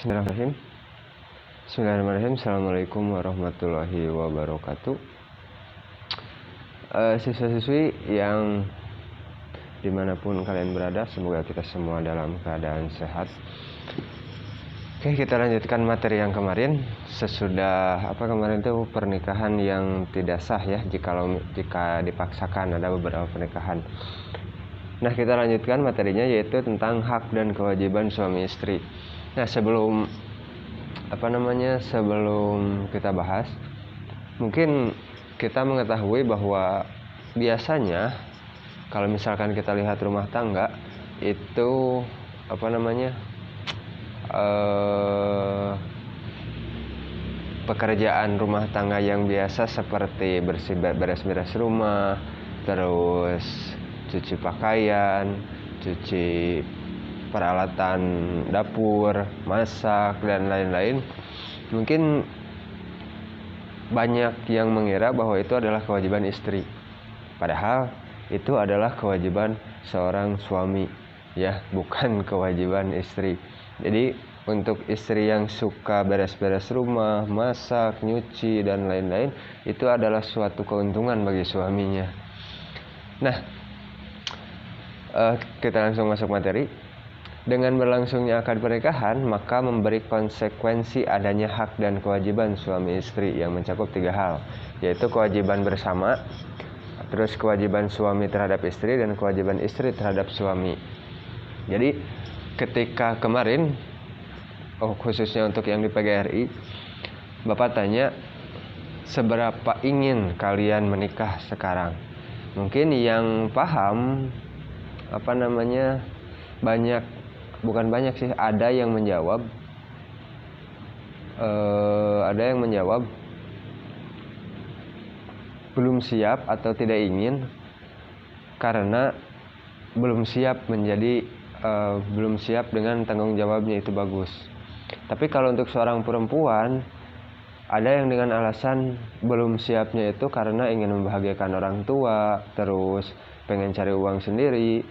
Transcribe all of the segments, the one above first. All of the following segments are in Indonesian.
Bismillahirrahmanirrahim. Bismillahirrahmanirrahim. Assalamualaikum warahmatullahi wabarakatuh. Siswa-siswi yang dimanapun kalian berada, semoga kita semua dalam keadaan sehat. Oke, kita lanjutkan materi yang kemarin. Sesudah kemarin itu pernikahan yang tidak sah ya, jika dipaksakan, ada beberapa pernikahan. Nah, kita lanjutkan materinya, yaitu tentang hak dan kewajiban suami istri. Nah, sebelum kita bahas, mungkin kita mengetahui bahwa biasanya kalau misalkan kita lihat rumah tangga itu pekerjaan rumah tangga yang biasa seperti beres-beres rumah, terus cuci pakaian, cuci peralatan dapur, masak, dan lain-lain, mungkin banyak yang mengira bahwa itu adalah kewajiban istri, padahal itu adalah kewajiban seorang suami ya, bukan kewajiban istri. Jadi untuk istri yang suka beres-beres rumah, masak, nyuci, dan lain-lain, itu adalah suatu keuntungan bagi suaminya. Nah, kita langsung masuk materi. Dengan berlangsungnya akad pernikahan, maka memberi konsekuensi adanya hak dan kewajiban suami istri yang mencakup 3 hal, yaitu kewajiban bersama, terus kewajiban suami terhadap istri, dan kewajiban istri terhadap suami. Jadi ketika kemarin, khususnya untuk yang di PGRI, Bapak tanya, seberapa ingin kalian menikah sekarang? Mungkin yang paham ada yang menjawab belum siap atau tidak ingin karena belum siap dengan tanggung jawabnya itu bagus. Tapi kalau untuk seorang perempuan, ada yang dengan alasan belum siapnya itu karena ingin membahagiakan orang tua, terus pengen cari uang sendiri.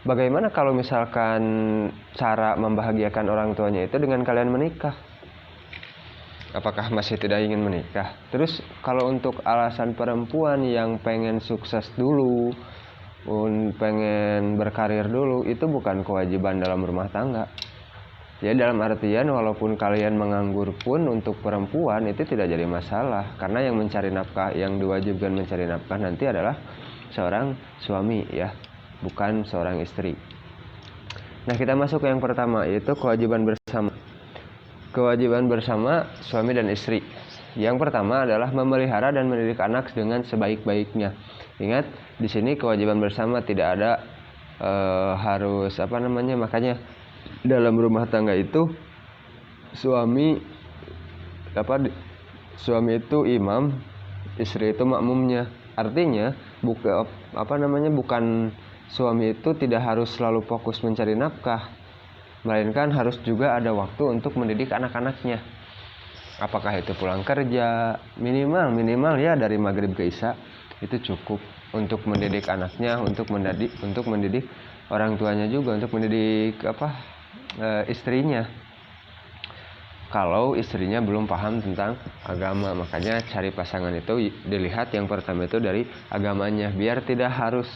Bagaimana kalau misalkan cara membahagiakan orang tuanya itu dengan kalian menikah? Apakah masih tidak ingin menikah? Terus kalau untuk alasan perempuan yang pengen sukses dulu, pengen berkarir dulu, itu bukan kewajiban dalam rumah tangga. Ya, dalam artian walaupun kalian menganggur pun untuk perempuan itu tidak jadi masalah, karena yang mencari nafkah, yang diwajibkan mencari nafkah nanti adalah seorang suami ya, bukan seorang istri. Nah, kita masuk ke yang pertama, yaitu kewajiban bersama. Kewajiban bersama suami dan istri. Yang pertama adalah memelihara dan mendidik anak dengan sebaik-baiknya. Ingat, di sini kewajiban bersama tidak ada makanya dalam rumah tangga itu suami itu imam, istri itu makmumnya. Artinya bukan suami itu tidak harus selalu fokus mencari nafkah, melainkan harus juga ada waktu untuk mendidik anak-anaknya. Apakah itu pulang kerja, minimal ya dari maghrib ke isya, itu cukup untuk mendidik anaknya, untuk mendidik orang tuanya juga, untuk mendidik istrinya. Kalau istrinya belum paham tentang agama, makanya cari pasangan itu dilihat yang pertama itu dari agamanya, biar tidak harus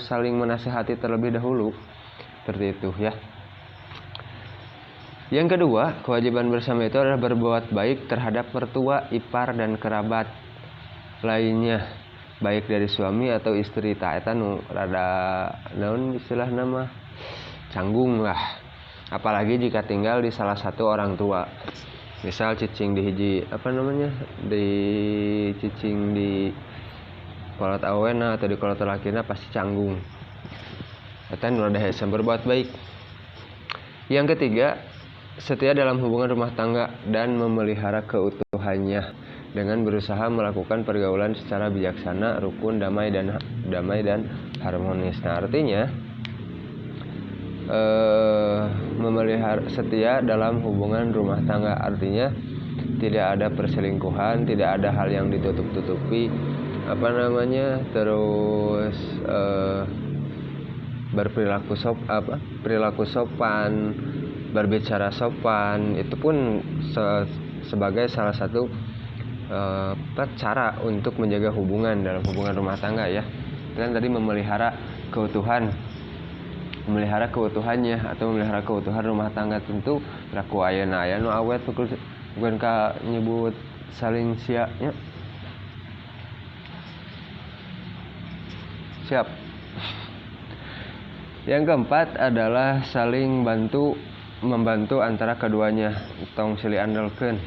saling menasihati terlebih dahulu, seperti itu ya. Yang kedua, kewajiban bersama itu adalah berbuat baik terhadap mertua, ipar, dan kerabat lainnya, baik dari suami atau istri. Eta nu rada naon istilah nama canggung lah, apalagi jika tinggal di salah satu orang tua. Misal cicing di kolot awena atau di kolot lakina, pasti canggung. Eta nu rada hese berbuat baik. Yang ketiga, setia dalam hubungan rumah tangga dan memelihara keutuhannya dengan berusaha melakukan pergaulan secara bijaksana, rukun, damai dan harmonis. Nah, artinya memelihara setia dalam hubungan rumah tangga artinya tidak ada perselingkuhan, tidak ada hal yang ditutup-tutupi, terus berperilaku perilaku sopan, berbicara sopan, itu pun sebagai salah satu cara untuk menjaga hubungan dalam hubungan rumah tangga ya. Kan tadi memelihara keutuhannya atau memelihara keutuhan rumah tangga, tentu laku ayeuna aya nu awet bukan ka nyebut saling siapnya. Siap. Yang keempat adalah saling membantu antara keduanya, tong silih andelkeun.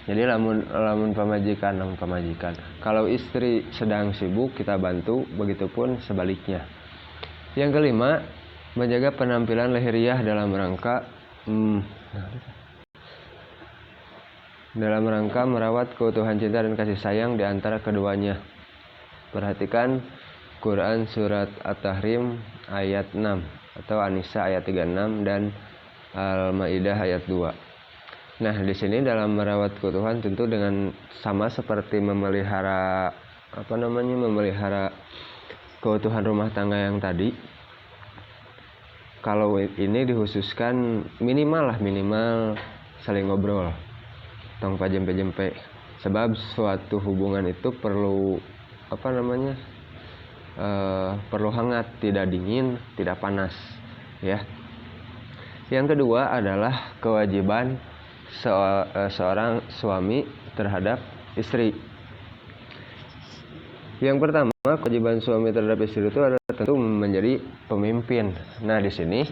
Jadi lamun pamajikan. Kalau istri sedang sibuk kita bantu, begitupun sebaliknya. Yang kelima, menjaga penampilan lahiriah dalam rangka merawat keutuhan cinta dan kasih sayang di antara keduanya. Perhatikan Quran surat At-Tahrim ayat 6 atau An-Nisa ayat 36 dan Al-Maidah ayat 2. Nah, di sini dalam merawat keutuhan tentu dengan sama seperti memelihara keutuhan rumah tangga yang tadi. Kalau ini dikhususkan minimal saling ngobrol, tong pajempe-jempe. Sebab suatu hubungan itu perlu perlu hangat, tidak dingin, tidak panas, ya. Yang kedua adalah kewajiban seorang suami terhadap istri. Yang pertama, kewajiban suami terhadap istri itu adalah tentu menjadi pemimpin. Nah, di sini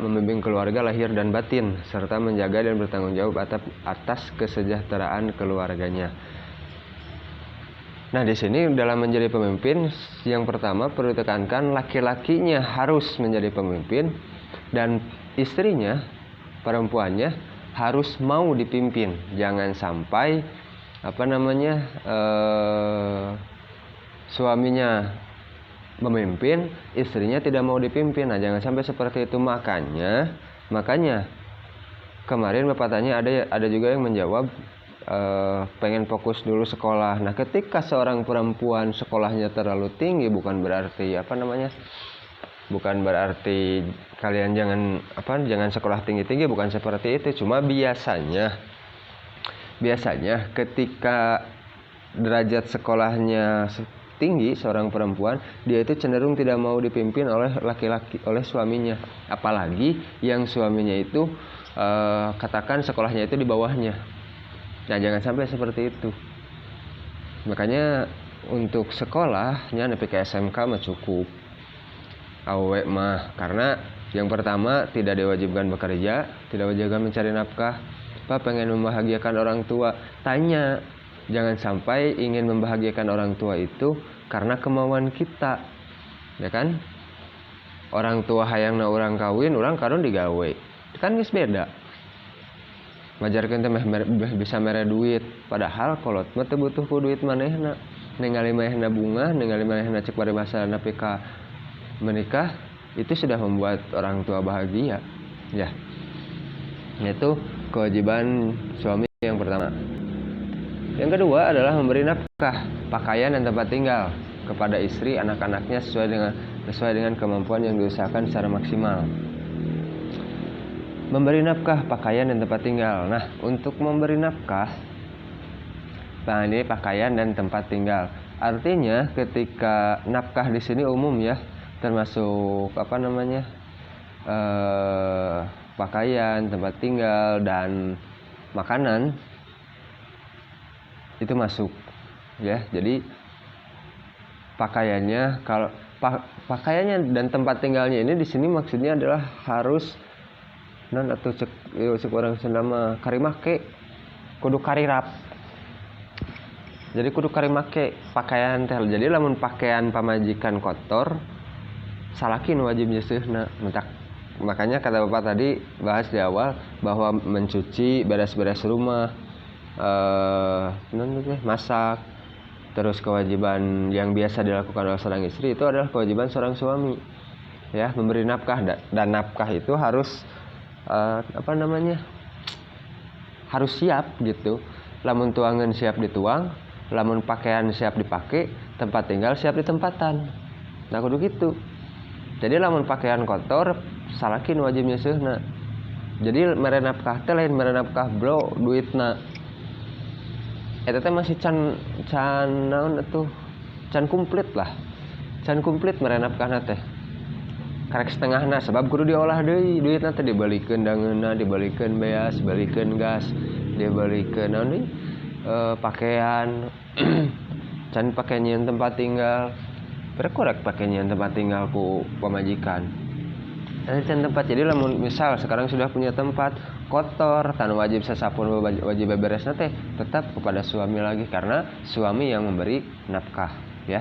membimbing keluarga lahir dan batin, serta menjaga dan bertanggung jawab atas kesejahteraan keluarganya. Nah, di sini dalam menjadi pemimpin, yang pertama perlu ditekankan laki-lakinya harus menjadi pemimpin dan istrinya, perempuannya harus mau dipimpin. Jangan sampai suaminya memimpin, istrinya tidak mau dipimpin. Nah, jangan sampai seperti itu. Makanya kemarin Bapak tanya, ada juga yang menjawab pengen fokus dulu sekolah. Nah, ketika seorang perempuan sekolahnya terlalu tinggi, bukan berarti kalian jangan sekolah tinggi-tinggi, bukan seperti itu. Cuma biasanya ketika derajat sekolahnya tinggi seorang perempuan, dia itu cenderung tidak mau dipimpin oleh laki-laki, oleh suaminya. Apalagi yang suaminya itu katakan sekolahnya itu di bawahnya. Nah, jangan sampai seperti itu. Makanya untuk sekolahnya nepi ke SMK mah cukup. Awe mah, karena yang pertama tidak diwajibkan bekerja, tidak diwajibkan mencari nafkah. Pak pengen membahagiakan orang tua, tanya. Jangan sampai ingin membahagiakan orang tua itu karena kemauan kita, ya kan? Orang tua hayangna urang kawin, urang karun digawe, kan geus beda. Ngajarkeun teh bisa mere duit, padahal kolot mah teu butuh ku duit manehna. Ningali manehna bunga, ningali manehna cek bari masalah nepi ka menikah, itu sudah membuat orang tua bahagia, ya. Itu kewajiban suami yang pertama. Yang kedua adalah memberi nafkah, pakaian dan tempat tinggal kepada istri, anak-anaknya sesuai dengan kemampuan yang diusahakan secara maksimal. Memberi nafkah, pakaian dan tempat tinggal. Nah, untuk memberi nafkah, ini pakaian dan tempat tinggal. Artinya ketika nafkah di sini umum ya, termasuk pakaian, tempat tinggal dan makanan itu masuk ya. Jadi pakaiannya dan tempat tinggalnya ini di sini maksudnya adalah harus atau cek orang Sunda mah karimake, kudu karirap. Jadi kudu karimake pakaian teh. Jadi lamun pakaian pamajikan kotor, salakin wajib nyeuseuna. Makanya kata Bapak tadi bahas di awal bahwa mencuci, beres-beres rumah, masak, terus kewajiban yang biasa dilakukan oleh seorang istri itu adalah kewajiban seorang suami. Ya, memberi nafkah dan nafkah itu harus harus siap gitu. Lamun tuangan siap dituang, lamun pakaian siap dipakai, tempat tinggal siap ditempatan. Nah, kudu gitu. Jadi lamun pakaian kotor, salakin wajib nyeuseuna. Jadi mere nafkah teh lain mere nafkah bro duitna. Eta teh masih can naon atuh? Can komplit lah. Can komplit mere nafkahna teh. Karek setengahna sebab kudu diolah deui duitna teh dibalikeun dangeunna, dibalikeun beas, dibalikeun gas, dibalikeun naon deui? Pakaian. Can pake nyieun tempat tinggal. Korek pake nyieun tempat tinggal ku pamajikan. Can tempat, jadi lamun misal sekarang sudah punya tempat kotor tan wajib sasapun wajib beberesna teh tetap kepada suami lagi karena suami yang memberi nafkah ya.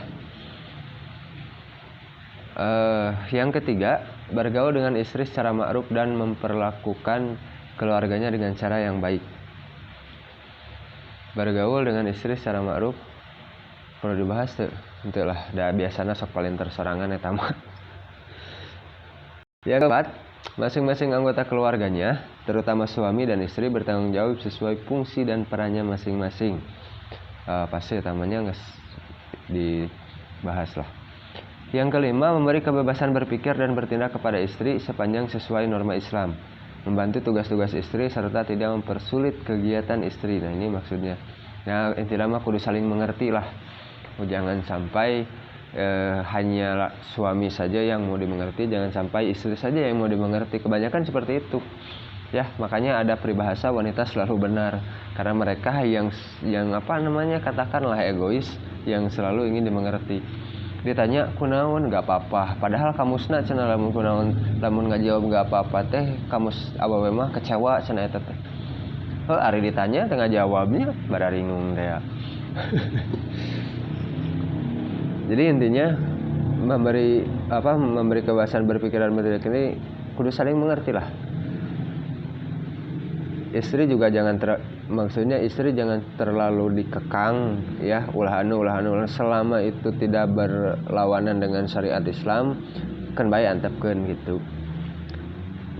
Yang ketiga, bergaul dengan istri secara ma'ruf dan memperlakukan keluarganya dengan cara yang baik. Bergaul dengan istri secara ma'ruf perlu dibahas tuh, entahlah dah biasanya sok paling tersorangan eta mah. Yang keempat, masing-masing anggota keluarganya, terutama suami dan istri bertanggung jawab sesuai fungsi dan perannya masing-masing. Pasti utamanya nggak dibahas lah. Yang kelima, memberi kebebasan berpikir dan bertindak kepada istri sepanjang sesuai norma Islam. Membantu tugas-tugas istri serta tidak mempersulit kegiatan istri. Nah ini maksudnya. Nah intinya mah kudu saling mengerti lah. Jangan sampai hanya suami saja yang mau dimengerti, jangan sampai istri saja yang mau dimengerti. Kebanyakan seperti itu ya, makanya ada peribahasa wanita selalu benar karena mereka yang katakanlah egois, yang selalu ingin dimengerti. Ditanya kunaon gak apa-apa, padahal kamusna cenah lamun kunaon, lamun ngajawab gak apa-apa teh kamus awewe mah kecewa cenah eta teh. Ari ditanya tengah jawabnya bararingung teh. Jadi intinya memberi kebebasan berpikir dan bertindak ini kudu saling mengerti lah. Istri juga istri jangan terlalu dikekang ya, ulah anu selama itu tidak berlawanan dengan syariat Islam kan bae antepkeun gitu.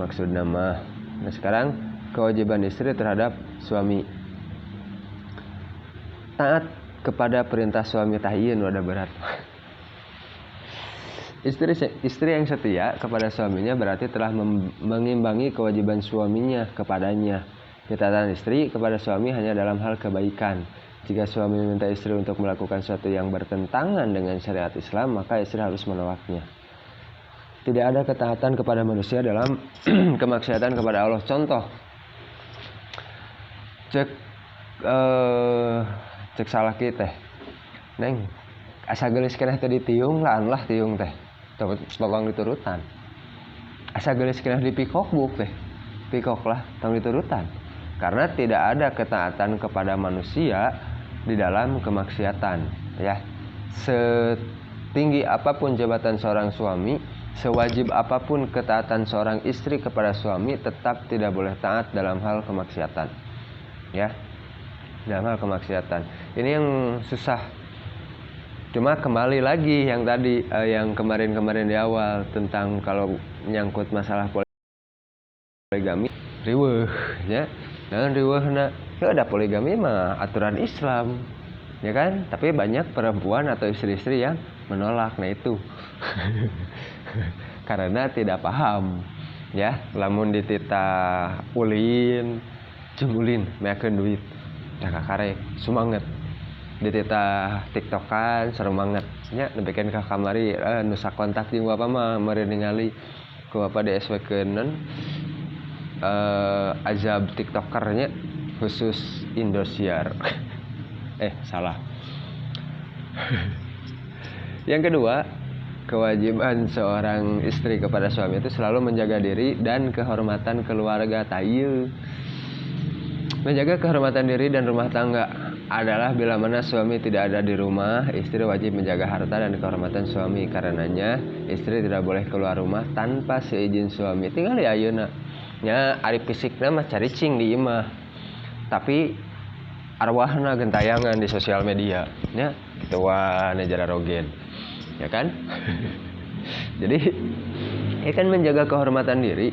Maksudna mah. Nah sekarang kewajiban istri terhadap suami. Taat kepada perintah suami tahiyeun wadah berat. Istri yang setia kepada suaminya berarti telah mengimbangi kewajiban suaminya kepadanya. Ketaatan istri kepada suami hanya dalam hal kebaikan. Jika suami meminta istri untuk melakukan sesuatu yang bertentangan dengan syariat Islam, maka istri harus menolaknya. Tidak ada ketaatan kepada manusia dalam kemaksiatan kepada Allah. Contoh, cek salah kita neng asa gelis keneh tadi tiung lah tiung teh tolong diturutan. Asa gelis keneh dipikok buk teh pikok lah tolong diturutan, karena tidak ada ketaatan kepada manusia di dalam kemaksiatan ya. Setinggi apapun jabatan seorang suami, sewajib apapun ketaatan seorang istri kepada suami, tetap tidak boleh taat dalam hal kemaksiatan ya. Dalam hal kemaksiatan ini yang susah. Cuma kembali lagi yang tadi yang kemarin di awal tentang kalau nyangkut masalah poligami riweuh ya. Dan riweuhna ya ada poligami mah aturan Islam ya kan, tapi banyak perempuan atau istri-istri yang menolak. Nah itu karena tidak paham ya. Lamun dititah ulin jungulin meakeun duit kakare sumanget, dititah tiktokan seru banget nya nepikan ka kamari nusa kontak jeung bapa mah meureun ningali ku bapa DSW-keunan azab tiktokernya khusus Indosiar. Salah. Yang kedua, kewajiban seorang istri kepada suami itu selalu menjaga diri dan kehormatan keluarga. Menjaga kehormatan diri dan rumah tangga adalah bila mana suami tidak ada di rumah, istri wajib menjaga harta dan kehormatan suami. Karenanya istri tidak boleh keluar rumah tanpa seizin suami. Tinggal di ayeuna nya ari fisikna mah caricing di imah, tapi arwahna gentayangan di sosial media nya kitu wae nejara rogen ya kan. Jadi ini kan menjaga kehormatan diri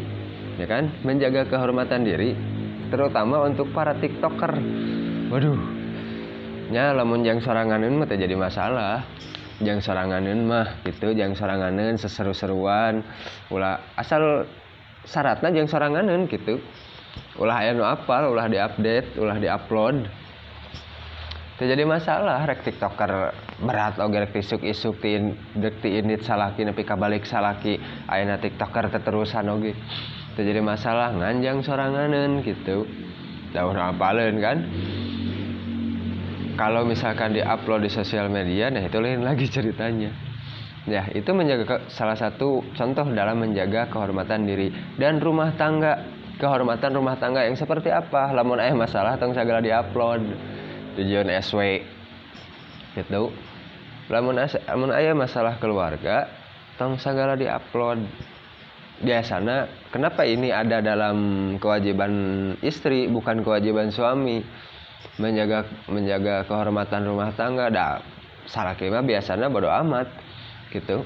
ya kan, menjaga kehormatan diri terutama untuk para tiktoker. Waduh nya lamun jang soranganeun mah teh jadi masalah. Jang soranganeun mah gitu, jang soranganeun seseru-seruan ulah asal syaratna jeung soranganeun gitu. Ulah aya nu apal, ulah diupdate, ulah diupload. Teu jadi masalah rek tiktoker berat oge rek isuk-isuk ti indit salaki nepi ka balik salaki ayeuna tiktoker teterusan oge. Teu jadi masalah nganjang soranganeun gitu. Da urang apaleun kan. Kalau misalkan diupload di sosial media, nah itu lain lagi ceritanya. Ya, itu salah satu contoh dalam menjaga kehormatan diri dan rumah tangga. Kehormatan rumah tangga yang seperti apa? Lamun aya masalah tong sagala diupload. Tujuan SW. Gitu. Lamun aya masalah keluarga, tong sagala diupload. Biasana kenapa ini ada dalam kewajiban istri bukan kewajiban suami? Menjaga kehormatan rumah tangga. Salaki mah biasana bodo amat gitu.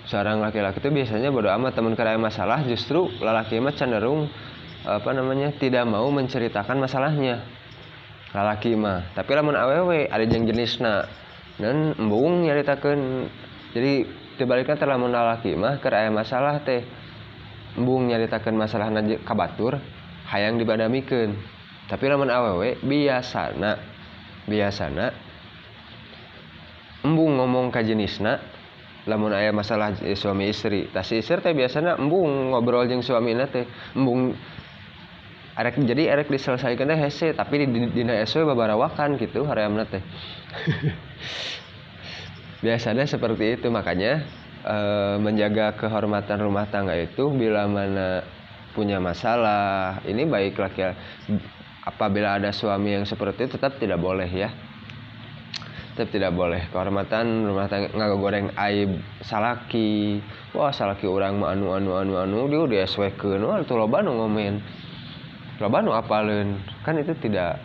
Seorang laki-laki itu biasanya bodo amat, teman keraya masalah justru lalaki mah cenderung tidak mau menceritakan masalahnya. Lalaki mah, tapi lamun awewe ada jeung jenisna dan embung nyaritakeun. Jadi dibalikna teh lamun lalaki mah keur aya masalah teh embung nyaritakeun masalahna ka batur hayang dibadamikeun. Tapi lamun awewe biasana embung ngomong ka jenisna lamun aya masalah suami istri. Tah si istri teh biasana embung ngobrol jeung suamina teh embung arek diselesaikan teh hese tapi dina SW babarawakan gitu hareamna teh. Biasanya seperti itu, makanya menjaga kehormatan rumah tangga itu bila mana punya masalah ini baik laki apabila ada suami yang seperti itu tetap tidak boleh ya. Tetap tidak boleh. Kehormatan rumah tangga ngagoreng aib salaki. Wah, salaki urang mah anu dia di SW-keun. Wah, tuh loba nu ngomen. Loba nu apaleun. Kan itu tidak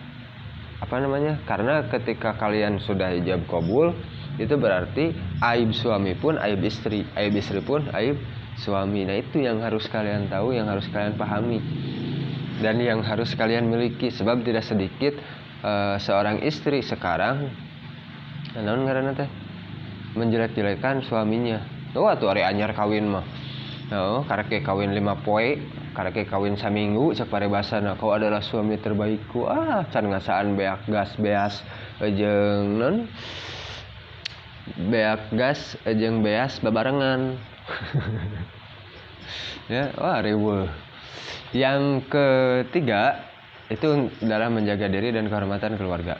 karena ketika kalian sudah ijab qabul itu berarti aib suami pun aib istri pun aib suami. Nah, itu yang harus kalian tahu, yang harus kalian pahami dan yang harus kalian miliki. Sebab tidak sedikit seorang istri sekarang naon ngaranna teh menjelek-jelekan suaminya. Wah, tuh ari anyar kawin mah. Oh, karek kawin 5 poe, karek kawin saminggu cek parebasana kau adalah suami terbaikku. Can ngasaan beak gas beas jeung non beak gas jeung beas babarengan. Ya, wah riweuh. Yang ketiga itu dalam menjaga diri dan kehormatan keluarga.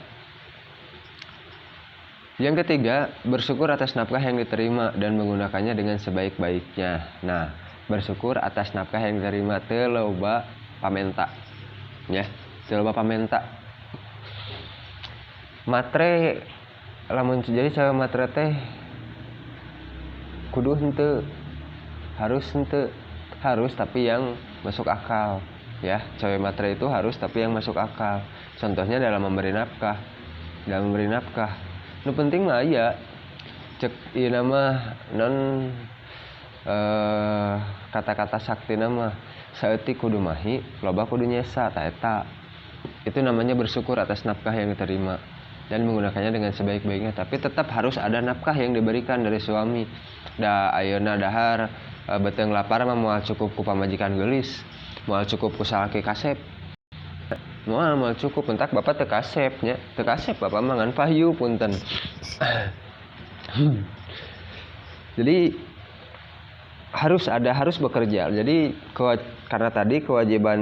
Yang ketiga, bersyukur atas nafkah yang diterima dan menggunakannya dengan sebaik-baiknya. Nah, bersyukur atas nafkah yang diterima teu loba pamenta. Ya, teu loba pamenta. Matre lamun jadi cewek matre teh kudu henteu. Harus tapi yang masuk akal. Ya, cewek matre itu harus tapi yang masuk akal. Contohnya dalam memberi nafkah. Nu penting mah aya cek ieu nama non kata-kata sakti nama saeutik kudu mahi loba kudu nyesa tah eta. Itu namanya bersyukur atas nafkah yang diterima dan menggunakannya dengan sebaik-baiknya. Tapi tetap harus ada nafkah yang diberikan dari suami. Da ayeuna dahar beteung lapar mah moal cukup ku pamajikan geulis, moal cukup ku salaki kasep. Moal cukup entak bapak teu kasep nya. Teu kasep bapak mah ngan pahyu punten. Jadi harus bekerja. Jadi karena tadi kewajiban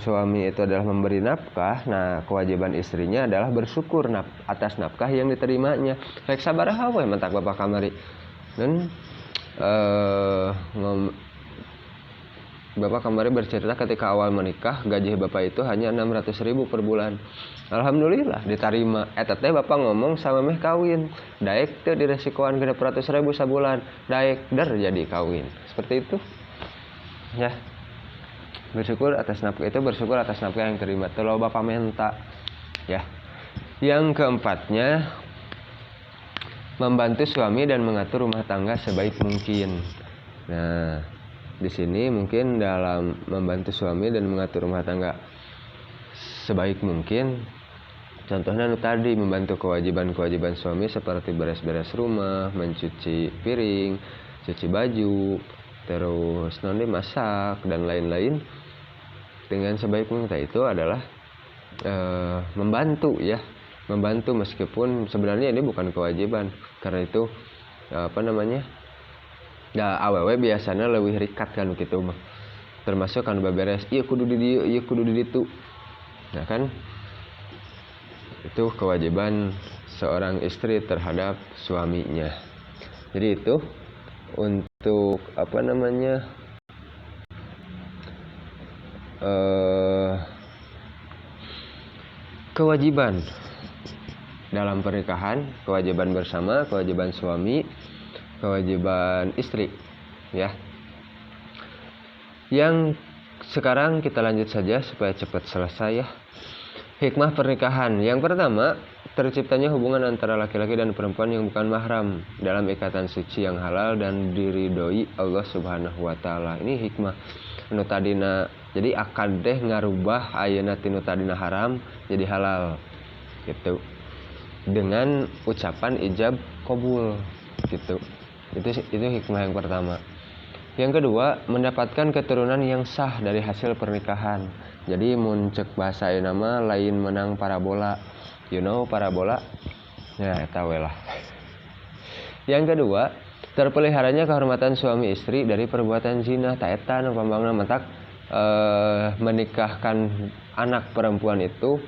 suami itu adalah memberi nafkah, nah kewajiban istrinya adalah bersyukur atas nafkah yang diterimanya. Rek sabaraha we mentak bapak kamari. Dan Bapak kemarin bercerita ketika awal menikah gaji bapak itu hanya 600.000 per bulan. Alhamdulillah diterima. Eta teh bapak ngomong sama meh kawin. Daek teh diresikoan 600.000 sabulan. Daek der jadi kawin. Seperti itu. Ya. Bersyukur atas nafkah yang terima. Teu loba pamenta. Ya. Yang keempatnya membantu suami dan mengatur rumah tangga sebaik mungkin. Nah, di sini mungkin dalam membantu suami dan mengatur rumah tangga sebaik mungkin, contohnya tadi membantu kewajiban suami seperti beres-beres rumah, mencuci piring, cuci baju, terus masak dan lain-lain dengan sebaik mungkin. Itu adalah membantu ya, membantu meskipun sebenarnya ini bukan kewajiban, karena itu awewe biasanya lebih rikat kan gitu mah, termasuk kan beberes iya kudu di dieu iya kudu di ditu. Nah kan itu kewajiban seorang istri terhadap suaminya. Jadi itu untuk kewajiban dalam pernikahan, kewajiban bersama, kewajiban suami, kewajiban istri ya. Yang sekarang kita lanjut saja supaya cepat selesai ya. Hikmah pernikahan. Yang pertama, terciptanya hubungan antara laki-laki dan perempuan yang bukan mahram dalam ikatan suci yang halal dan diridhoi Allah Subhanahu wa taala. Ini hikmah nu tadina jadi akad teh ngarubah ayeuna tinu tadina haram jadi halal gitu. Dengan ucapan ijab qabul gitu. Itu hikmah yang pertama. Yang kedua, mendapatkan keturunan yang sah dari hasil pernikahan. Jadi muncul bahasa nama lain menang parabola. You know parabola? Ya, tahu lah. Yang kedua, terpeliharanya kehormatan suami istri dari perbuatan zina. Taeta nu pambangna mentak menikahkan anak perempuan itu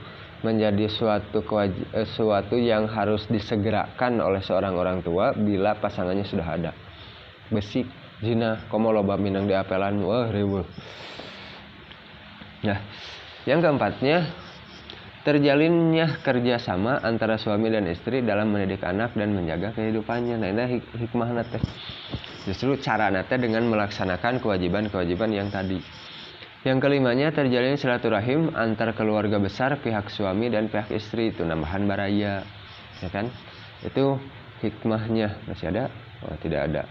menjadi suatu yang harus disegerakan oleh seorang orang tua bila pasangannya sudah ada. Besi zina komo loba minang di apelan wah ribu. Nah, yang keempatnya, terjalinnya kerjasama antara suami dan istri dalam mendidik anak dan menjaga kehidupannya. Nah, ini hikmahna teh. Justru cara nate dengan melaksanakan kewajiban-kewajiban yang tadi. Yang kelimanya, terjalin silaturahim antar keluarga besar pihak suami dan pihak istri, itu nambahan baraya, ya kan? Itu hikmahnya. Masih ada? Oh, tidak ada.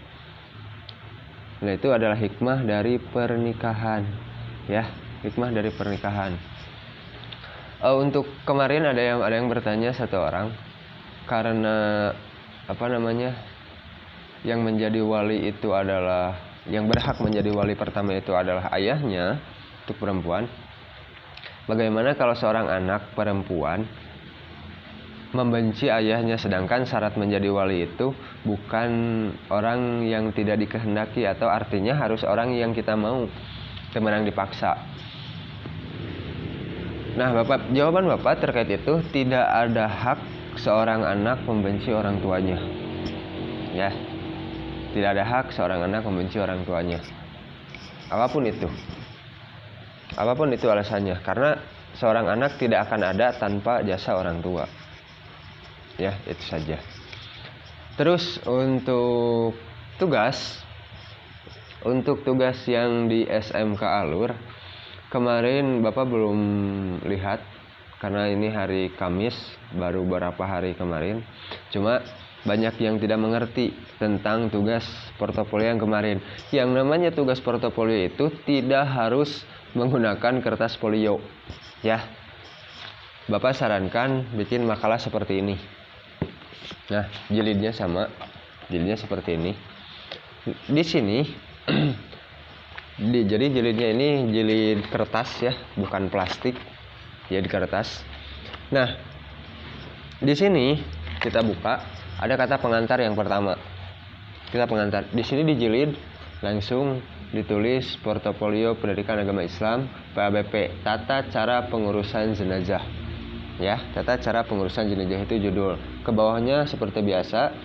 Nah, itu adalah hikmah dari pernikahan, ya, hikmah dari pernikahan. Untuk kemarin ada yang bertanya satu orang, karena yang menjadi wali itu adalah yang berhak menjadi wali pertama itu adalah ayahnya untuk perempuan. Bagaimana kalau seorang anak perempuan membenci ayahnya, sedangkan syarat menjadi wali itu bukan orang yang tidak dikehendaki, atau artinya harus orang yang kita mau, temenang dipaksa. Nah, jawaban Bapak terkait itu, tidak ada hak seorang anak membenci orang tuanya. Ya. Tidak ada hak seorang anak membenci orang tuanya. Apapun itu alasannya, karena seorang anak tidak akan ada tanpa jasa orang tua. Ya, itu saja. Terus untuk tugas yang di SMK Alur, kemarin Bapak belum lihat karena ini hari Kamis, baru beberapa hari kemarin. Cuma banyak yang tidak mengerti tentang tugas portofolio yang kemarin. Yang namanya tugas portofolio itu tidak harus menggunakan kertas folio. Ya. Bapak sarankan bikin makalah seperti ini. Nah, jilidnya seperti ini. Di sini jadi jilidnya ini jilid kertas ya, bukan plastik. Jadi kertas. Nah, di sini kita buka, ada kata pengantar yang pertama. Kita pengantar. Di sini dijilid langsung ditulis portofolio pendidikan agama Islam PABP, tata cara pengurusan jenazah. Ya, tata cara pengurusan jenazah itu judul. Ke bawahnya seperti biasa,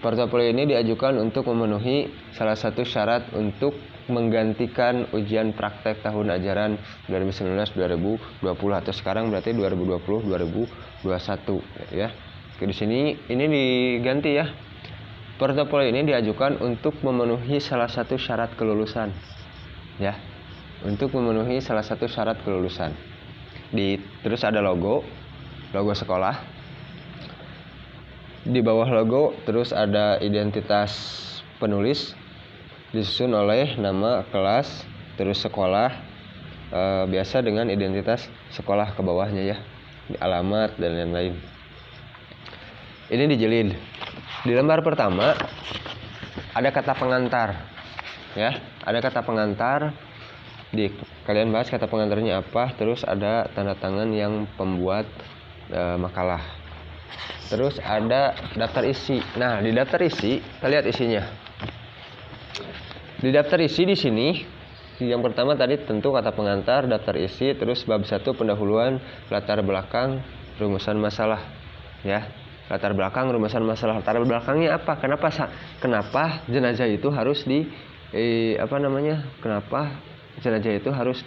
portofolio ini diajukan untuk memenuhi salah satu syarat untuk menggantikan ujian praktek tahun ajaran 2019-2020 atau sekarang berarti 2020-2021 ya. Di sini ini diganti ya. Portofolio ini diajukan untuk memenuhi salah satu syarat kelulusan. Ya. Untuk memenuhi salah satu syarat kelulusan. Terus ada logo sekolah. Di bawah logo terus ada identitas penulis disusun oleh nama kelas, terus sekolah, biasa dengan identitas sekolah ke bawahnya ya, alamat dan lain-lain. Ini dijilid. Di lembar pertama ada kata pengantar. Ya, ada kata pengantar. Kalian bahas kata pengantarnya apa, terus ada tanda tangan yang pembuat makalah. Terus ada daftar isi. Nah, di daftar isi, kita lihat isinya. Di daftar isi di sini, yang pertama tadi tentu kata pengantar, daftar isi, terus bab 1 pendahuluan, latar belakang, rumusan masalah. Ya, latar belakang, rumusan masalah. Latar belakangnya apa? Kenapa jenazah itu harus kenapa jenazah itu harus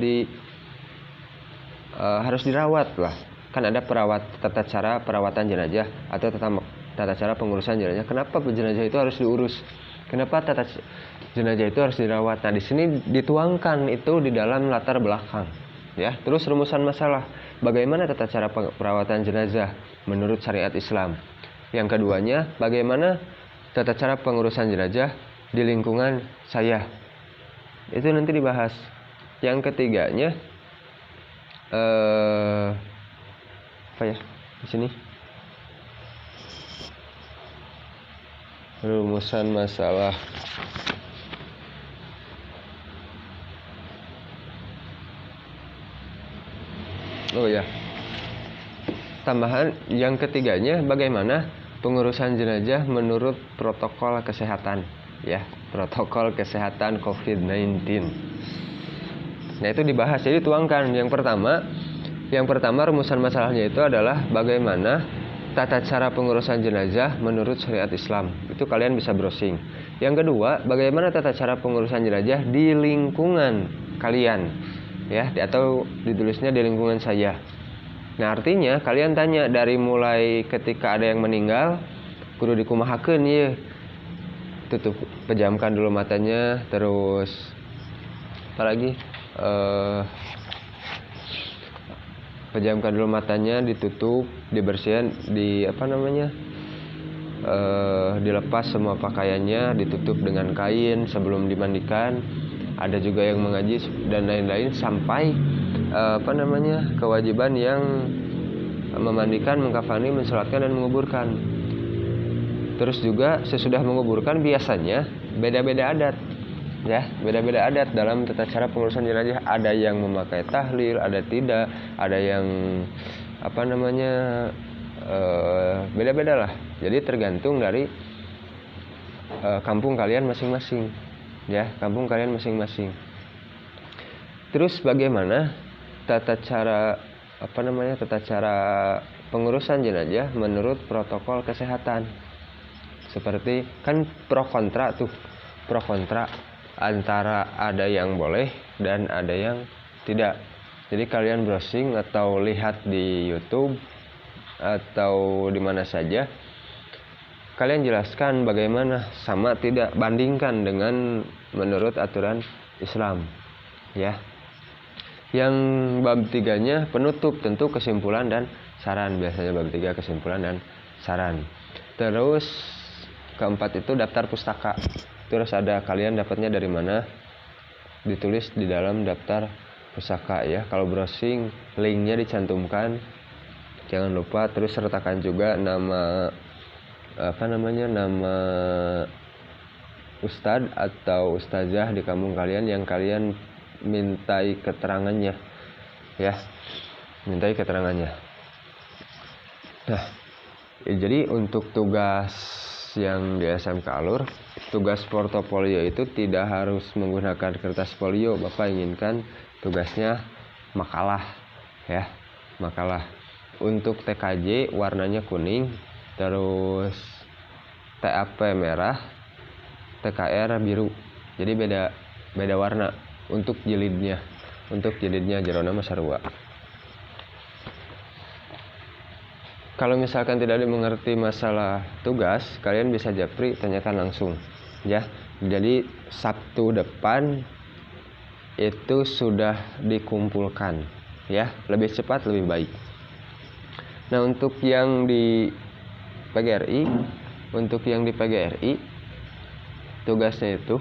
dirawat lah. Kan ada tata cara perawatan jenazah atau tata cara pengurusan jenazah. Kenapa jenazah itu harus diurus? Kenapa jenazah itu harus dirawat? Nah, di sini dituangkan itu di dalam latar belakang. Ya, terus rumusan masalah. Bagaimana tata cara perawatan jenazah menurut syariat Islam? Yang keduanya, bagaimana tata cara pengurusan jenazah di lingkungan saya? Itu nanti dibahas. Yang ketiganya di sini rumusan masalah. Oh ya, tambahan yang ketiganya, bagaimana pengurusan jenazah menurut protokol kesehatan, ya, protokol kesehatan COVID-19. Nah, itu dibahas, jadi tuangkan. Yang pertama rumusan masalahnya itu adalah bagaimana tata cara pengurusan jenazah menurut syariat Islam. Itu kalian bisa browsing. Yang kedua, bagaimana tata cara pengurusan jenazah di lingkungan kalian, ya, atau ditulisnya di lingkungan saya. Nah, artinya kalian tanya dari mulai ketika ada yang meninggal, kudu dikumahakeun ieu. Tutup, pejamkan dulu matanya, terus apalagi pejamkan dulu matanya, ditutup, dibersihin, dilepas semua pakaiannya, ditutup dengan kain sebelum dimandikan. Ada juga yang mengaji dan lain-lain sampai kewajiban yang memandikan, mengkafani, mensolatkan dan menguburkan. Terus juga sesudah menguburkan biasanya beda-beda adat. Ya, beda-beda adat dalam tata cara pengurusan jenazah. Ada yang memakai tahlil, ada tidak, ada yang beda-beda lah. Jadi tergantung dari kampung kalian masing-masing, ya, kampung kalian masing-masing. Terus bagaimana tata cara pengurusan jenazah menurut protokol kesehatan? Seperti kan pro kontra antara ada yang boleh dan ada yang tidak. Jadi kalian browsing atau lihat di YouTube atau di mana saja, kalian jelaskan bagaimana, sama tidak, bandingkan dengan menurut aturan Islam, ya. Yang bab 3-nya penutup, tentu kesimpulan dan saran. Biasanya bab 3 kesimpulan dan saran. Terus keempat itu daftar pustaka. Terus ada kalian dapatnya dari mana, ditulis di dalam daftar pustaka, ya. Kalau browsing, linknya dicantumkan, jangan lupa. Terus sertakan juga nama nama ustadz atau ustazah di kampung kalian yang kalian mintai keterangannya, ya, mintai keterangannya. Nah, jadi untuk tugas yang di SMK Alur, tugas portofolio itu tidak harus menggunakan kertas folio. Bapak inginkan tugasnya makalah, ya, makalah. Untuk TKJ warnanya kuning, terus TAP merah, TKR biru. Jadi beda warna. Untuk jilidnya jerona masarua. Kalau misalkan tidak dimengerti masalah tugas, kalian bisa japri, tanyakan langsung, ya. Jadi Sabtu depan itu sudah dikumpulkan, ya. Lebih cepat lebih baik. Nah, untuk yang di PGRI, tugasnya itu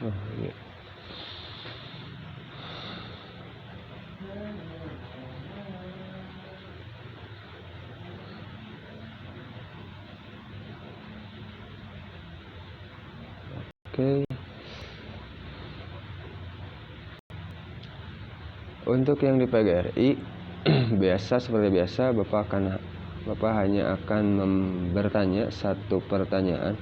Iya. Oke. Untuk yang di PGRI seperti biasa Bapak hanya akan bertanya satu pertanyaan.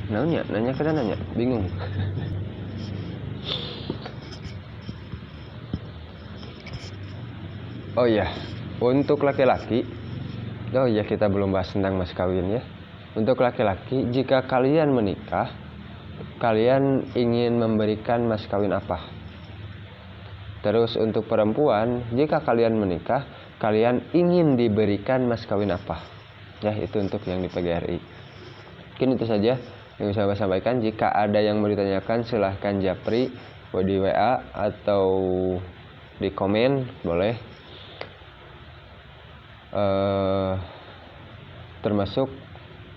Nanya kita nanya, bingung. Oh iya, untuk laki-laki, kita belum bahas tentang mas kawin ya. Untuk laki-laki, jika kalian menikah, kalian ingin memberikan mas kawin apa? Terus untuk perempuan, jika kalian menikah, kalian ingin diberikan mas kawin apa? Ya, itu untuk yang di PGRI. Mungkin itu saja yang bisa saya sampaikan. Jika ada yang mau ditanyakan, silahkan japri di WA atau di komen, boleh. Termasuk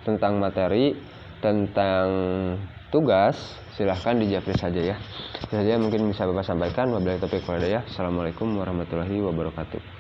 tentang materi, tentang tugas, silahkan dijapri saja ya. Itu saja mungkin bisa Bapak sampaikan. Wabillahi taufiq wal hidayah. Assalamualaikum warahmatullahi wabarakatuh.